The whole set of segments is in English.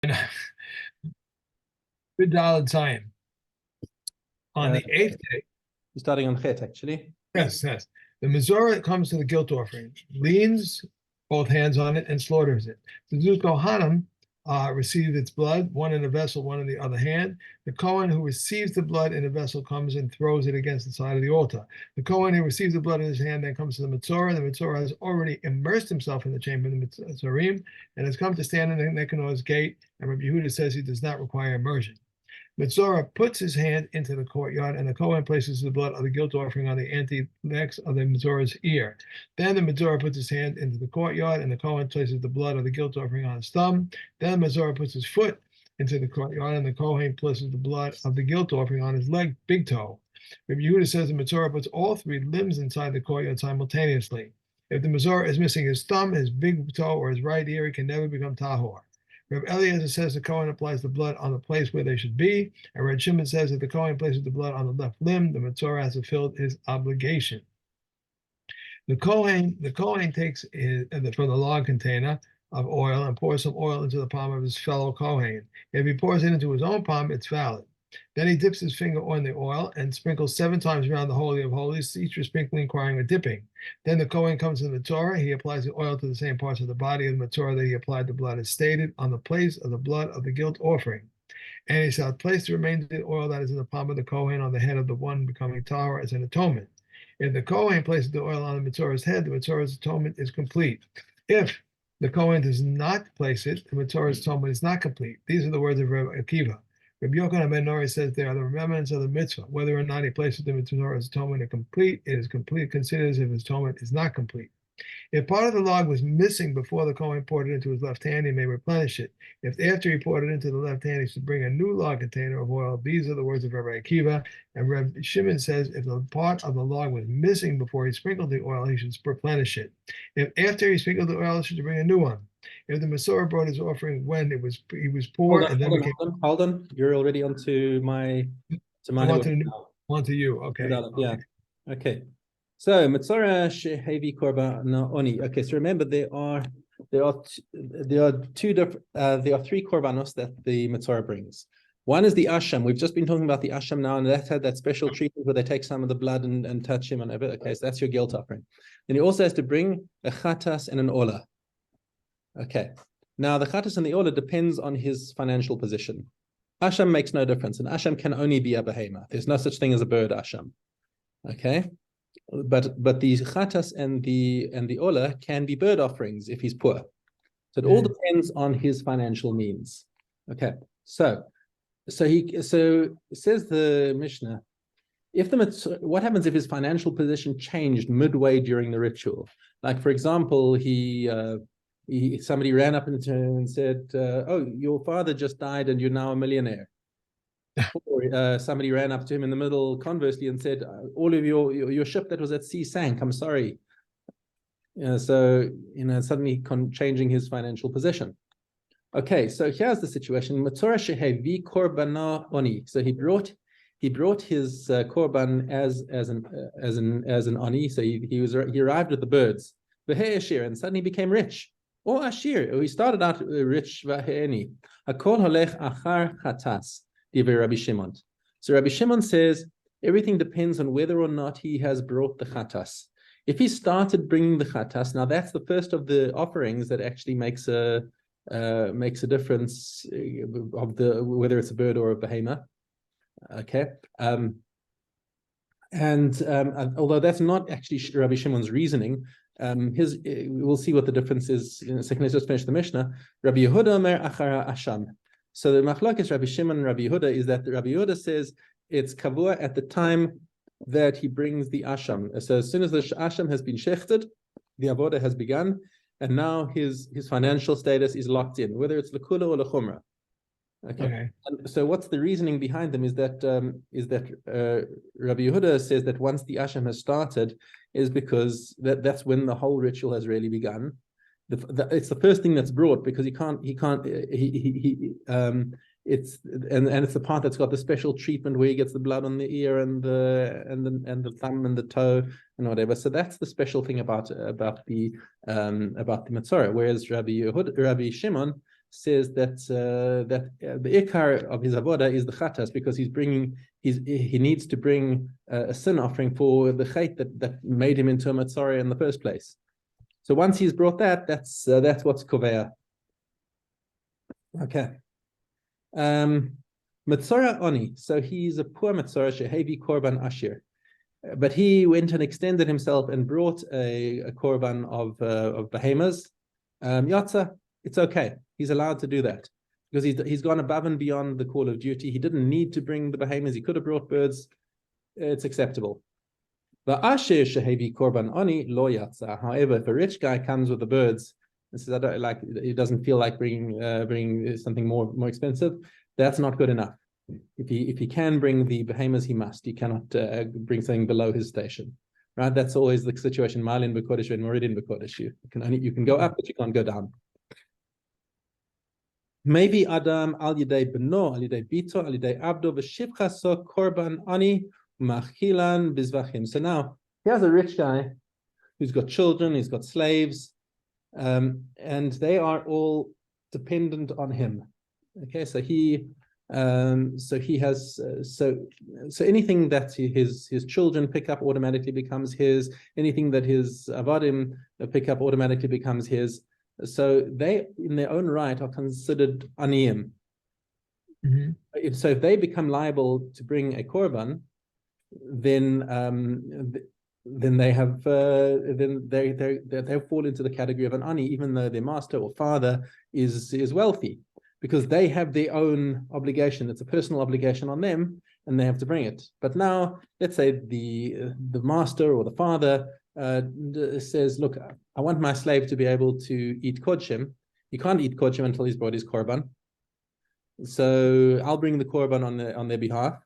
Good Daled Zion. On the eighth day, You're starting on Chet, actually. yes, the Mizorah comes to the guilt offering, leans both hands on it, and slaughters it. The two Kohanim receive its blood, one in a vessel, one in the other hand. The Kohen who receives the blood in a vessel comes and throws it against the side of the altar. The Kohen who receives the blood in his hand then comes to the Mitzorah. The Mitzorah has already immersed himself in the chamber of the Mitzorim and has come to stand in the Nicanor's gate, and Rabbi Yehuda says he does not require immersion. Mitzorah puts his hand into the courtyard, and the Kohen places the blood of the guilt offering on the anti-nex of the Mitzorah's ear. Then the Mitzorah puts his hand into the courtyard, and the Kohen places the blood of the guilt offering on his thumb. Then the Mitzorah puts his foot into the courtyard, and the Kohen places the blood of the guilt offering on his leg, big toe. Rabbi Yehuda says the Mitzorah puts all three limbs inside the courtyard simultaneously. If the Mitzorah is missing his thumb, his big toe, or his right ear, it can never become tahor. Reb Eliezer says the Kohen applies the blood on the place where they should be, and Reb Shimon says that the Kohen places the blood on the left limb. The Mitzorah has fulfilled his obligation. The Kohen takes from the log container of oil and pours some oil into the palm of his fellow Kohen. If he pours it into his own palm, it's valid. Then he dips his finger on the oil and sprinkles 7 times around the Holy of Holies, each sprinkling requiring a dipping. Then the Kohen comes to the Mitzorah. He applies the oil to the same parts of the body of the Mitzorah that he applied the blood as stated on the place of the blood of the guilt offering. And he shall place the remainder of the oil that is in the palm of the Kohen on the head of the one becoming tahor as an atonement. If the Kohen places the oil on the Mitzorah's head, the Mitzorah's atonement is complete. If the Kohen does not place it, the Mitzorah's atonement is not complete. These are the words of Rabbi Akiva. Rabbi Yochanan ben Nori says they are the remembrance of the mitzvah. Whether or not he places the Mitzorah's atonement it is complete, considered as if his atonement is not complete. If part of the log was missing before the Kohen poured it into his left hand, he may replenish it. If after he poured it into the left hand, he should bring a new log container of oil. These are the words of Rabbi Akiva. And Rabbi Shimon says if the part of the log was missing before he sprinkled the oil, he should replenish it. If after he sprinkled the oil, he should bring a new one. If the Mitzorah brought his offering when he was poor and then hold on. You're already onto my on to you. Okay. Yeah. Okay. So Mitzorah shehevi korban oni. Okay. So remember there are 3 korbanos that the Mitzorah brings. One is the asham. We've just been talking about the asham now, and that had that special treatment where they take some of the blood and touch him on it. Okay, so that's your guilt offering. Then he also has to bring a chatas and an olah. Okay. Now the chatas and the olah depends on his financial position. Asham makes no difference, and asham can only be a behemoth. There's no such thing as a bird asham. Okay. But the chatas and the olah can be bird offerings if he's poor. So it all depends on his financial means. Okay. So says the Mishna, what happens if his financial position changed midway during the ritual? Like for example, somebody ran up into him and said, "Oh, your father just died, and you're now a millionaire." Or somebody ran up to him in the middle, conversely, and said, "All of your ship that was at sea sank. I'm sorry." So suddenly changing his financial position. Okay, so here's the situation. Mitzorah shehevi korbana oni. So he brought his korban as an oni. So he arrived with the birds. V'he'ashir, and suddenly became rich. Or ashir, he started out rich. V'he'eni. Hakol holech achar chatas. Rabbi Shimon. So Rabbi Shimon says everything depends on whether or not he has brought the chatas. If he started bringing the chatas, now that's the first of the offerings that actually makes a difference of whether it's a bird or a behemoth. Okay, although that's not actually Rabbi Shimon's reasoning, we'll see what the difference is in a second. Let's just finish the Mishnah. Rabbi Yehuda Omer achara asham. So the machlokes Rabbi Shimon and Rabbi Yehuda is that Rabbi Yehuda says it's kavua at the time that he brings the asham. So as soon as the asham has been shechted, the avodah has begun, and now his financial status is locked in, whether it's lekula or lechumra. Okay. And so what's the reasoning behind them is that Rabbi Yehuda says that once the asham has started, is because that's when the whole ritual has really begun. It's the first thing that's brought because it's the part that's got the special treatment where he gets the blood on the ear and the thumb and the toe and whatever. So that's the special thing about the Mitzorah. Whereas Rabbi Shimon says that the ikar of his avoda is the chatas, because he needs to bring a sin offering for the chait that made him into a matzorah in the first place. So once he's brought that, that's what's koveya. Okay. Matzorah oni. So he's a poor matzorah shehevi korban ashir, but he went and extended himself and brought a korban of behemoths. Yatza, it's okay. He's allowed to do that because he's gone above and beyond the call of duty. He didn't need to bring the behemoths. He could have brought birds. It's acceptable. The asher shehevi korban oni lo yatza. However, if a rich guy comes with the birds and says, "I don't like," he doesn't feel like bringing something more expensive, that's not good enough. If he can bring the behemoths, he must. He cannot bring something below his station. Right? That's always the situation. Malin b'kodesh and Moridin b'kodesh. You can go up, but you can't go down. Maybe Adam al yidei beno, al yidei bito, al yidei abdo v'shivcha so korban ani machilan bizvachim. So now here's a rich guy who's got children, he's got slaves, and they are all dependent on him. Okay, so he has so anything that his children pick up automatically becomes his. Anything that his avadim pick up automatically becomes his. So they, in their own right, are considered aniyim. Mm-hmm. If they become liable to bring a korban, then they have they fall into the category of an ani, even though their master or father is wealthy, because they have their own obligation. It's a personal obligation on them, and they have to bring it. But now, let's say the master or the father says, "Look, I want my slave to be able to eat kodshim. He can't eat kodshim until he's brought his korban. So I'll bring the korban on their behalf."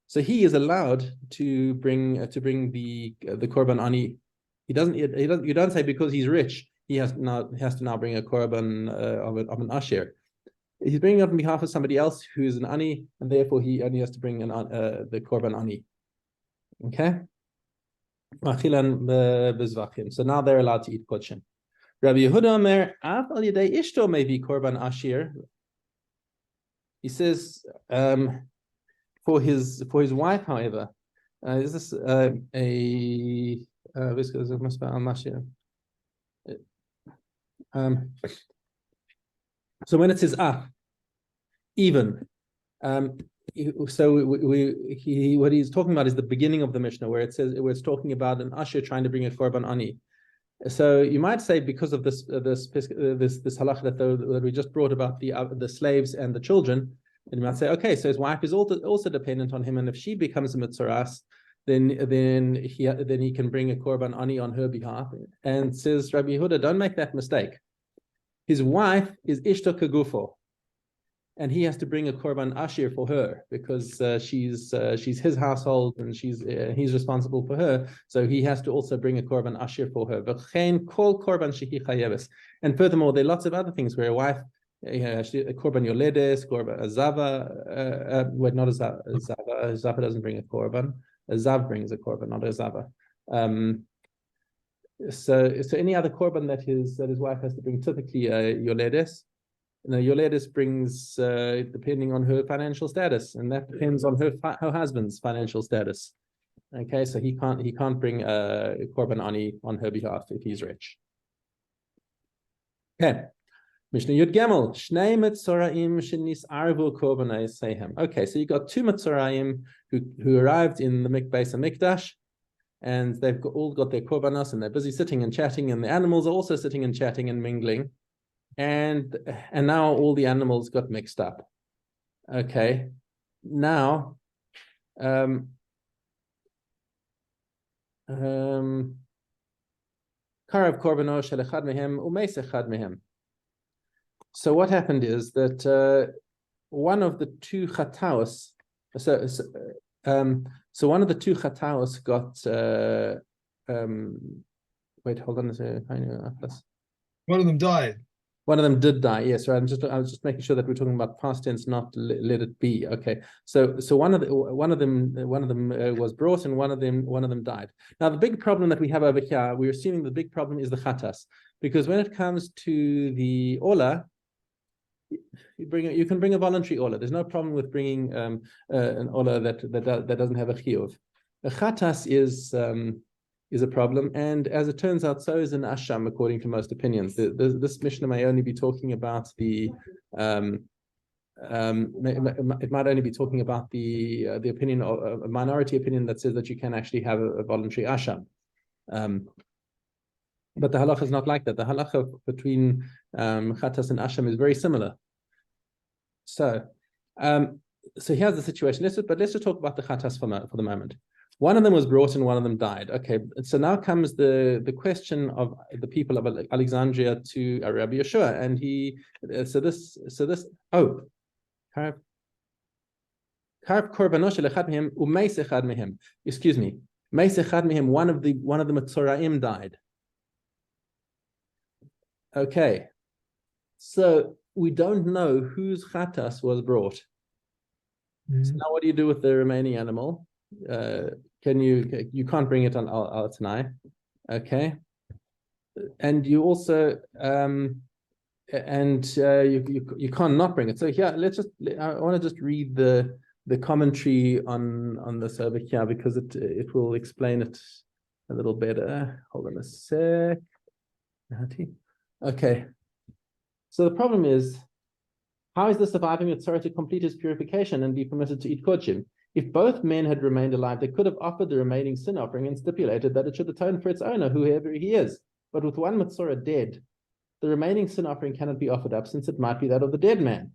So he is allowed to bring the korban ani. He doesn't. You don't say because he's rich he has to now bring a korban of an asher. He's bringing it on behalf of somebody else who is an ani, and therefore he only has to bring the korban ani. Okay. So now they're allowed to eat kodshim. Rabbi Yehuda Omer, Av al yedei ishto maybe korban ashir. He says, for his wife, however, is this so when it says even, so what he's talking about is the beginning of the Mishnah, where it's talking about an usher trying to bring a korban ani. So you might say, because of this halach that we just brought about the slaves and the children, and you might say, okay, so his wife is also dependent on him, and if she becomes a mitzoras, then he can bring a korban ani on her behalf. And says Rabbi Yehuda, don't make that mistake. His wife is ishto kagufo, and he has to bring a korban ashir for her, because she's his household, and he's responsible for her. So he has to also bring a korban ashir for her. And furthermore, there are lots of other things where a wife, a korban yoledes, korban azava. Wait, not a zava. A zava doesn't bring a korban. A zav brings a korban, not a zava. So any other korban that his wife has to bring, typically yoledes. Yoledes brings depending on her financial status, and that depends on her husband's financial status. Okay, so he can't bring a korban ani on her behalf if he's rich. Okay. Mishnah Yud Gimel, Shnei Mitzoraim shenis arvu korbanai sehem. Okay, so you got two Mitzoraim who arrived in the Beis HaMikdash, and they've all got their korbanos, and they're busy sitting and chatting, and the animals are also sitting and chatting and mingling, and now all the animals got mixed up. Okay, now Karav korbano shel echad mehem umeis echad mehem. So what happened is that one of the two chataos, so one of the two chataos got wait, hold on a second. One of them died. One of them did die. Yes, right. I was just making sure that we're talking about past tense, not let it be. Okay. So one of them was brought, and one of them died. Now the big problem that we have over here, we're assuming the big problem is the chatas, because when it comes to the ola, You can bring a voluntary ola. There's no problem with bringing an ola that doesn't have a chiyuv. A chatas is a problem, and as it turns out, so is an asham according to most opinions. This Mishnah may only be talking about the it might only be talking about the opinion of a minority opinion that says that you can actually have a voluntary asham. But the halacha is not like that. The halacha between chatas and asham is very similar. So, so here's the situation. Let's just talk about the chatas for the moment. One of them was brought and one of them died. Okay, so now comes the question of the people of Alexandria to Rabbi Yeshua, and excuse me, one of the Matzoraim died. Okay, so we don't know whose chatas was brought. So now what do you do with the remaining animal? You can't bring it on al tanai, okay? And you also you can't not bring it. So here, I want to just read the commentary on this over here because it will explain it a little better. Hold on a sec. Okay. So the problem is, how is the surviving Mitzvah to complete his purification and be permitted to eat kodshim? If both men had remained alive, they could have offered the remaining sin offering and stipulated that it should atone for its owner, whoever he is. But with one Mitzvah dead, the remaining sin offering cannot be offered up, since it might be that of the dead man.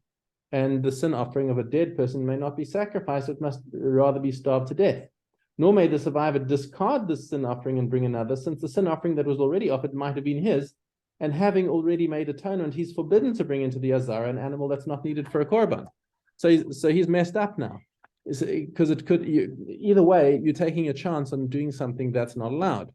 And the sin offering of a dead person may not be sacrificed, it must rather be starved to death. Nor may the survivor discard the sin offering and bring another, since the sin offering that was already offered might have been his, and having already made atonement, he's forbidden to bring into the azara an animal that's not needed for a korban. So he's messed up now. Because either way, you're taking a chance on doing something that's not allowed.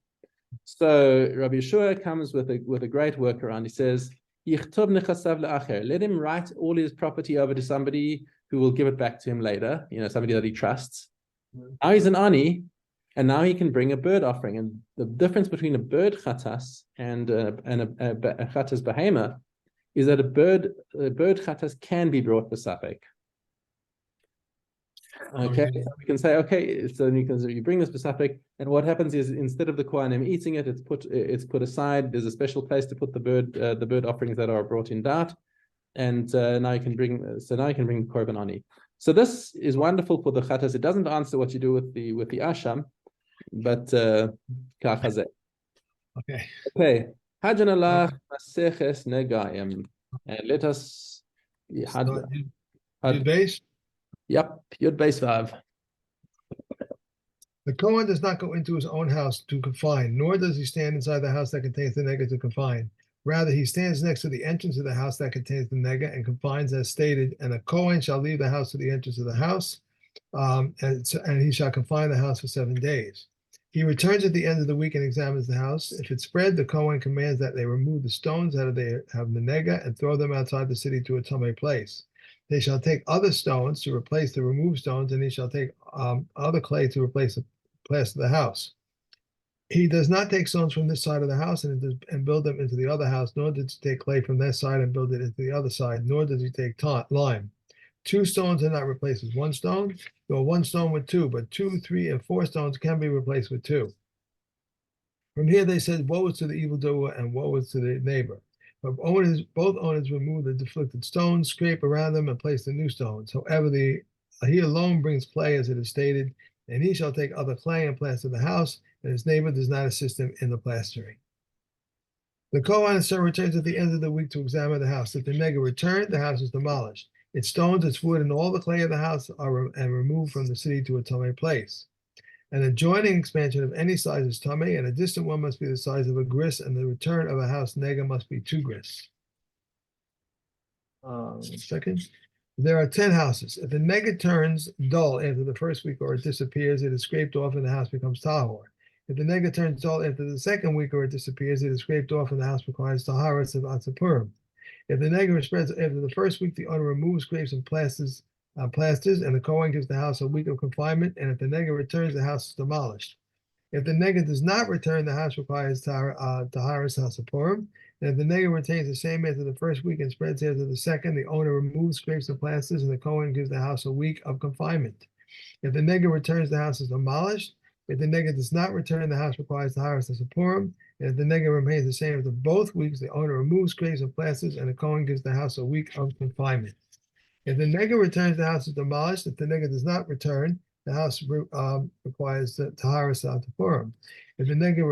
So Rabbi Yeshua comes with a great workaround. He says, let him write all his property over to somebody who will give it back to him later, somebody that he trusts. Now he's an ani, and now he can bring a bird offering. And the difference between a bird chatas and a chatas behema is that a bird chatas can be brought besapek. Okay, so we can say, okay, so you bring this besapek, and what happens is instead of the kohanim eating it, it's put aside. There's a special place to put the bird offerings that are brought in dat, and now you can bring the korban ani. So this is wonderful for the chatas. It doesn't answer what you do with the asham, but kachazeh. Okay. Hajan Allah maseches Negaim, and let us. Base. Yep, Yud Beis Vav. The Kohen does not go into his own house to confine, nor does he stand inside the house that contains the nega to confine. Rather, he stands next to the entrance of the house that contains the nega and confines as stated, and a Kohen shall leave the house to the entrance of the house, and he shall confine the house for 7 days. He returns at the end of the week and examines the house. If it's spread, the Kohen commands that they remove the stones out of the nega and throw them outside the city to a tamei place. They shall take other stones to replace the removed stones, and he shall take other clay to replace the plaster of the house. He does not take stones from this side of the house and build them into the other house, nor does he take clay from that side and build it into the other side, nor does he take lime. 2 stones are not replaced with 1 stone, nor 1 stone with 2, but 2, 3, and 4 stones can be replaced with 2. From here they said, woe is to the evildoer and woe is to the neighbor. But both owners remove the deflected stones, scrape around them, and place the new stones. However, he alone brings clay, as it is stated, and he shall take other clay and plaster the house, and his neighbor does not assist him in the plastering. The Kohen returns at the end of the week to examine the house. If the nega returned, the house is demolished. Its stones, its wood, and all the clay of the house are removed from the city to a tamei place. An adjoining expansion of any size is tamei, and a distant one must be the size of a gris, and the return of a house nega must be 2 gris. There are 10 houses. If the nega turns dull after the first week or it disappears, it is scraped off and the house becomes tahor. If the nega turns dull after the second week or it disappears, it is scraped off and the house requires taharas of atzapurim. If the nega spreads after the first week, the owner removes, scrapes, and plasters, and the Kohen gives the house a week of confinement, and if the nega returns, the house is demolished. If the nega does not return, the house requires taharas hasapurim, And if the nega retains the same after the first week and spreads after the second, the owner removes, scrapes, and plasters, and the Kohen gives the house a week of confinement. If the nega returns, the house is demolished. If the nega does not return, the house requires the Haris to Purim. And if the nega remains the same after both weeks, the owner removes, scrapes, and plasters, and the Kohen gives the house a week of confinement. If the nega returns, the house is demolished. If the nega does not return, the house requires the Taharis to Purim. If the nega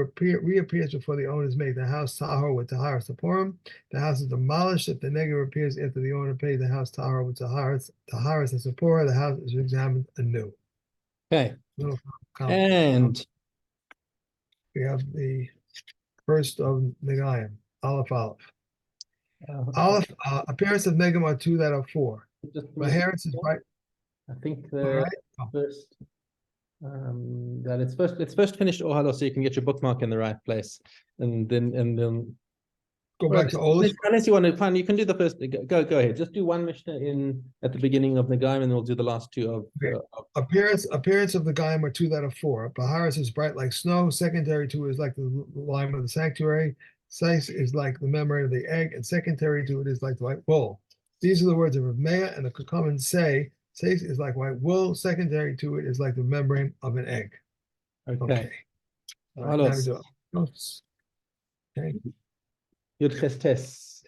reappears before the owner is made the house tahor with Taharis to Purim, the house is demolished. If the nega appears after the owner paid the house tahor with Taharis and Sephora, the house is examined anew. Okay. Little And we have the first of Negaim, Aleph. Aleph, appearance of Negaim are 2 that are 4. Maharis is right. I think All the right. first that it's first finished Ohalo so you can get your bookmark in the right place. And then Go back to Olaf. Unless you want to find, you can do the first. Go ahead. Just do one Mishnah in at the beginning of Negaim, and we'll do the last 2 of. Appearance of the Gaim are 2 that are 4. Baharis is bright like snow. Secondary to it is like the lime of the sanctuary. Size is like the membrane of the egg, and secondary to it is like the white wool. These are the words of Rav Meir, and the Kukumen say, Size is like white wool. Secondary to it is like the membrane of an egg. Okay. All right, now we do notes. Okay. Yud Ches.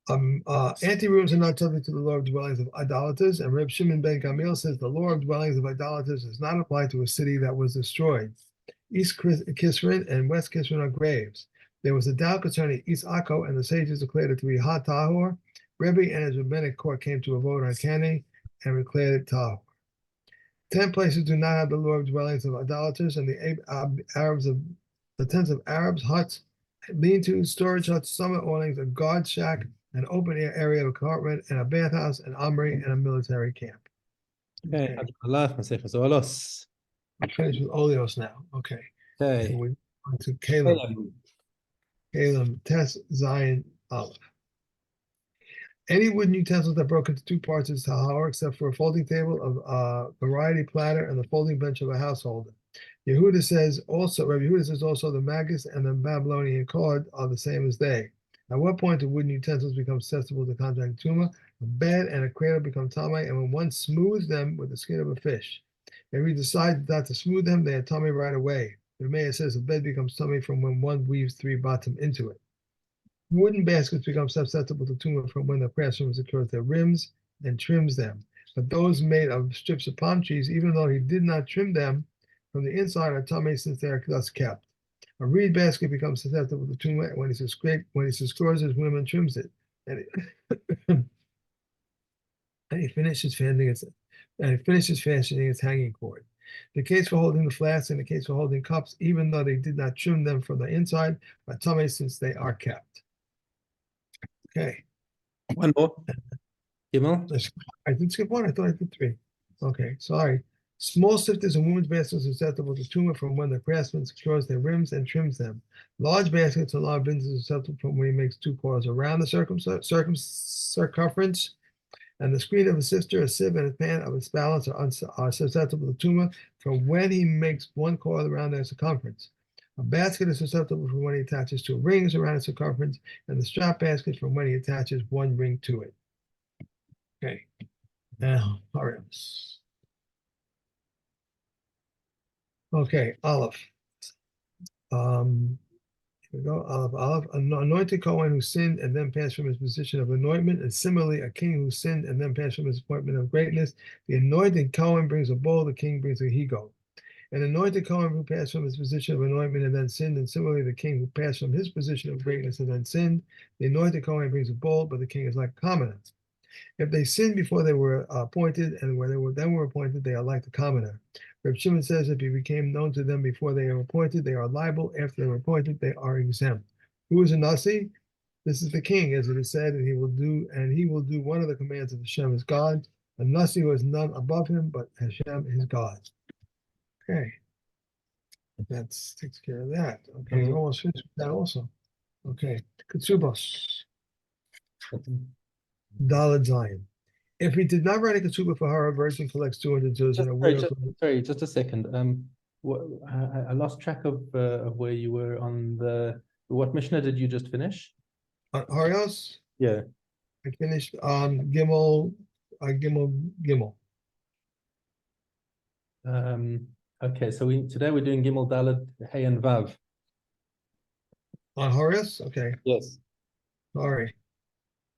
Anterooms are not subject to the law of dwellings of idolaters, and Reb Shimon ben Gamliel says the law of dwellings of idolaters does not apply to a city that was destroyed. East Kisrin and West Kisrin are graves. There was a doubt concerning East Akko, and the sages declared it to be Ha Tahor. Rebbe and his rabbinic court came to a vote on Kani and declared it Tahor. 10 places do not have the law of dwellings of idolaters, and the tents of Arabs, huts, lean-tos, storage huts, summer awnings, a guard shack, an open air area of apartment, and a bathhouse, an armory, and a military camp. Okay. I'm finished with Olios now. Okay. Okay. We're on to Caleb. Caleb, Tess, Zion, Aleph. Any wooden utensils that broke into 2 parts is tahor, except for a folding table, of variety platter, and the folding bench of a householder. Yehuda says also, Rabbi Yehuda says also the Magus and the Babylonian cord are the same as they. At what point do wooden utensils become susceptible to contact tumah? A bed and a cradle become tamei, and when one smooths them with the skin of a fish. If we decide not to smooth them, they are tamei right away. The Meir says the bed becomes tamei from when one weaves 3 bottom into it. Wooden baskets become susceptible to tumah from when the craftsman secures their rims and trims them. But those made of strips of palm trees, even though he did not trim them from the inside, are tamei since they are thus kept. A reed basket becomes susceptible to tumah when he scores his rim and trims it, and he finishes fastening its hanging cord. The case for holding the flasks and the case for holding cups, even though they did not trim them from the inside, are tamei since they are kept. Okay. One more. Gimel. I did skip 1. I thought I did 3. Okay, sorry. Small sifters and women's baskets are susceptible to tumah from when the craftsman secures their rims and trims them. Large baskets and large bins are susceptible from when he makes 2 coils around the circumference. And the screen of a sifter, a sieve, and a pan of its balance are susceptible to tumah from when he makes 1 coil around their circumference. A basket is susceptible from when he attaches 2 rings around its circumference, and the strap basket from when he attaches 1 ring to it. Okay. Now, Harims. Okay, Aleph. Here we go. Aleph. An anointed Kohen who sinned and then passed from his position of anointment, and similarly, a king who sinned and then passed from his appointment of greatness. The anointed Kohen brings a bull, the king brings a he-goat. An anointed Kohen who passed from his position of anointment and then sinned, and similarly the king who passed from his position of greatness and then sinned. The anointed Kohen brings a bull, but the king is like a commoner. If they sinned before they were appointed, and when they were appointed, they are like the commoner. Reb Shimon says if he became known to them before they are appointed, they are liable. After they were appointed, they are exempt. Who is a nasi? This is the king, as it is said, and he will do one of the commands of Hashem his God. A nasi who has none above him, but Hashem his God. Okay. That takes care of that. Okay, we're almost finished with that also. Okay. Ketsubos. Daled Zion. If he did not write a ketubah for her, a virgin collects 200 zuz and a widow. Sorry, just a second. I lost track of where you were on the What Mishnah did you just finish? Harios, Yeah. I finished Gimel, Gimel. Okay, so today we're doing Gimel, Dalet, Hey, and Vav. On Harios? Okay, Yes. sorry.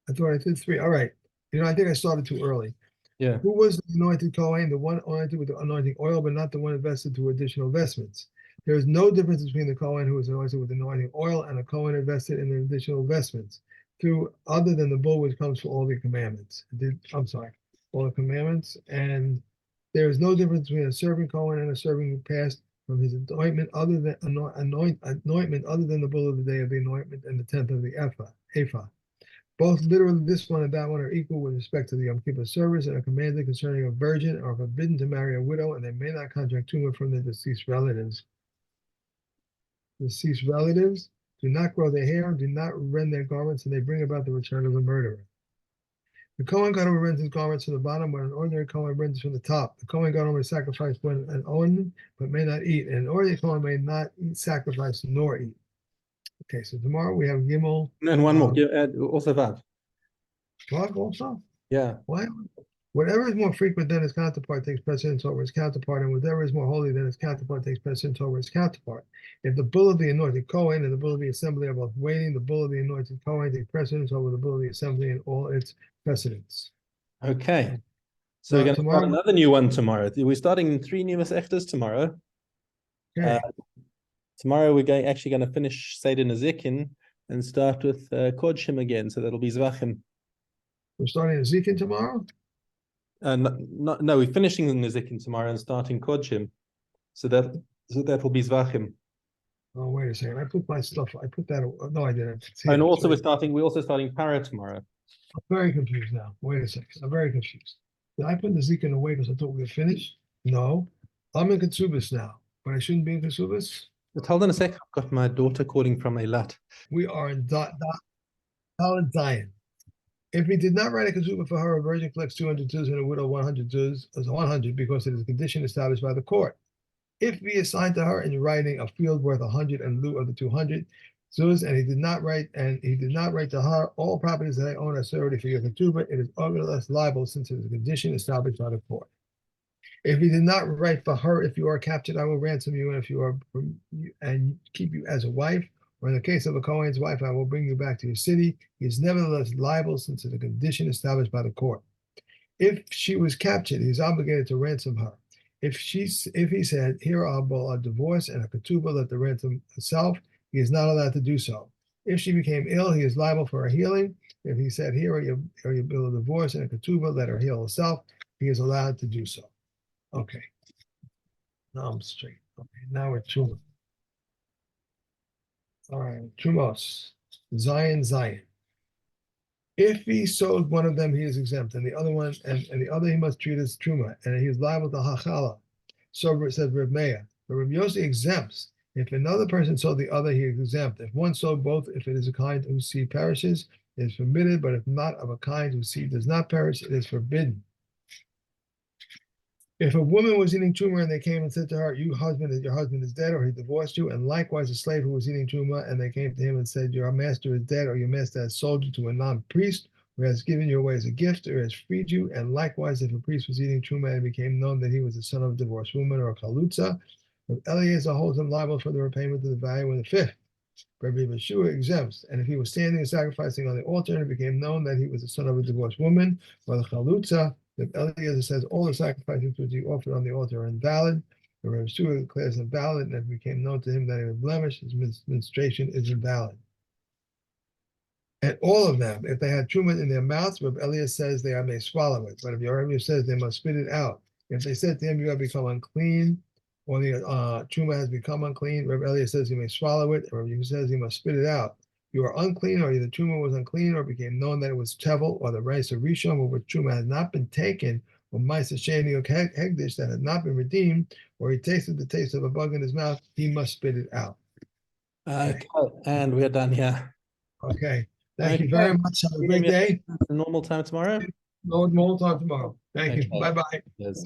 I thought I did 3. All right. I think I started too early. Yeah. Who was the anointed Kohen? The one anointed with the anointing oil, but not the one invested to additional vestments. There is no difference between the Kohen who is anointed with anointing oil and a Kohen invested in the additional vestments, other than the bull which comes for all the commandments. I'm sorry, all the commandments. And there is no difference between a serving Kohen and a serving who passed from his anointment other than anointment other than the bull of the day of the anointment and the 10th of the ephah. Both literally this one and that one are equal with respect to the Yom Kippur service and are commanded concerning a virgin or forbidden to marry a widow, and they may not contract tumah from their deceased relatives. Deceased relatives do not grow their hair, do not rend their garments, and they bring about the return of the murderer. The Kohen Gadol rends his garments from the bottom, when an ordinary Kohen rends from the top. The Kohen Gadol may sacrifice when an onen, but may not eat, and an ordinary Kohen may not eat sacrifice nor eat. Okay, so tomorrow we have Gimel. And one more, also Vav. Vav also? Yeah. Why? Whatever is more frequent than its counterpart takes precedence over its counterpart, and whatever is more holy than its counterpart takes precedence over its counterpart. If the bull of the anointed Kohen and the bull of the assembly are both waiting, the bull of the anointed Kohen takes precedence over the bull of the assembly and all its precedents. Okay. So Now, we're going to tomorrow, start another new one tomorrow. We're starting 3 new Masechtas tomorrow. okay, Tomorrow we're actually going to finish Seder Nezikin and start with Kodshim again. So that'll be Zvachim. we're starting Ezekiel tomorrow. No, we're finishing the Nezikin tomorrow and starting Kodshim. So that will be Zvachim. Oh, wait a second. I put my stuff. I put that. No, I didn't. And also we're also starting Para tomorrow. I'm very confused now. Wait a second. I'm very confused. Did I put the Ezekiel away because I thought we were finished? No. I'm in Ketsubis now, but I shouldn't be in Ketsubis. But hold on a sec. I've got my daughter calling from Eilat. We are in Dalet Dayan. If he did not write a ketubah for her, a virgin collects 200 zuz and a widow 100 zuz, as 100 because it is a condition established by the court. If he assigned to her in writing a field worth 100 in lieu of the 200 zuz, and he did not write to her all properties that I own are surety for your ketubah, it is otherwise liable since it is a condition established by the court. If he did not write for her, if you are captured, I will ransom you, and if you are and keep you as a wife. Or in the case of a Kohen's wife, I will bring you back to your city. He is nevertheless liable since it's a condition established by the court. If she was captured, he is obligated to ransom her. If he said, here are a divorce and a ketubah, let the ransom herself, he is not allowed to do so. If she became ill, he is liable for her healing. If he said, here are your bill of divorce and a ketubah, let her heal herself, he is allowed to do so. Okay. Now I'm straight. Okay, now we're Truma. All right, Trumos, Zion. If he sold one of them, he is exempt, and the other one, and the other he must treat as Truma, and he is liable to Hachala. So it says Reb Meir. But Reb Yossi exempts. If another person sold the other, he is exempt. If one sold both, if it is a kind whose seed perishes, it is permitted, but if not of a kind whose seed does not perish, it is forbidden. If a woman was eating truma and they came and said to her, your husband is dead, or he divorced you, and likewise a slave who was eating truma and they came to him and said, your master is dead, or your master has sold you to a non-priest, who has given you away as a gift, or has freed you, and likewise if a priest was eating truma and it became known that he was the son of a divorced woman or a chalutza, Eliezer holds him liable for the repayment of the value in the fifth. Rabbi Yeshua exempts, and if he was standing and sacrificing on the altar and it became known that he was the son of a divorced woman, or the chalutza, if Eliezer says all the sacrifices which he offered on the altar are invalid, the Rabbi Yeshua declares invalid, and if it became known to him that he was blemished, his menstruation is invalid. And all of them, if they had truma in their mouths, Rabbi Eliezer says they may swallow it, but if Rabbi says they must spit it out. If they said to him, you have become unclean, or the truma has become unclean, Rabbi Eliezer says he may swallow it, or Rabbi says he must spit it out. You are unclean, or the truma was unclean, or it became known that it was tevel, or the rice of rishon, or which truma had not been taken, or ma'aser sheni or hegdish that had not been redeemed, or he tasted the taste of a bug in his mouth, he must spit it out. Okay, and we're done here. Okay, thank you very much. Have a great day. Normal time tomorrow. Normal time tomorrow. Thank you. Bye bye. Yes.